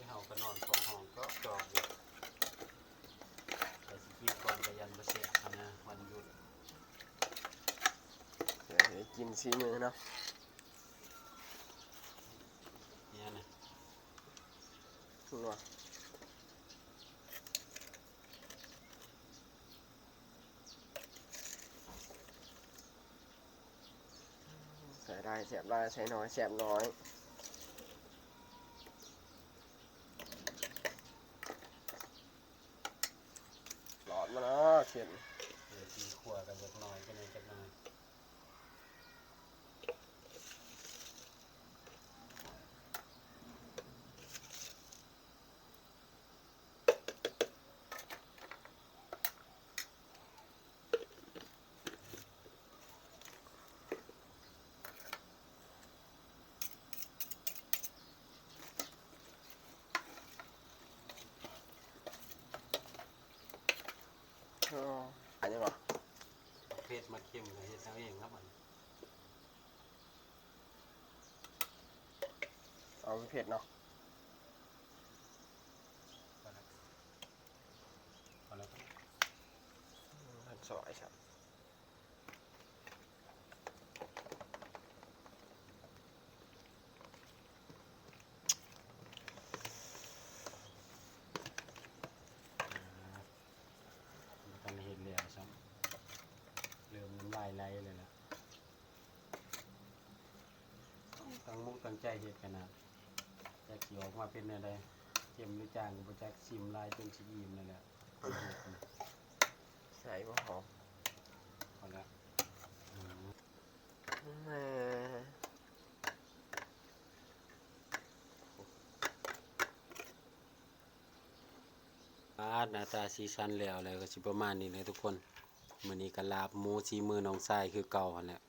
เฮาก็นอนสองห้องก็จอกอยู่แต่สิกินก่อนก็ยันบ่เสร็จนะวันหยุดเดี๋ยวให้กินซีมือเนาะเนี่ยนะ นัวใส่ได้แสบได้ใส่น้อยแสบน้อยหลอดมาแล้วเข็นเดี๋ยวสีขั่วกันจักหน่อยก็เลยจักหน่อยอันนี้วะเผ็ดมาเค็มก็เฮ็ดเอาเองครับมันเอาเผ็ดเนาะพอแล้วพอแล้ว หั่นซอยครับกันเห็นแล้วซ้ำเริ่มน้ำลายไหลเลยล่ะตั้งมุกตั้งใจเฮ็ดกันนะจะสิออกมาเป็นอะไรเค็มหรือจางบ่จักชิมลายจนสิอิ่มเลยแหละ ใส่หัวหอม พอแล้ว แม่หน้าตาสีสันแล้วก็สิประมาณนี้เลยทุกคนมื้อนี้ก็ลาบหมูสีมือน้องชายคือเก่าหั่นแหละ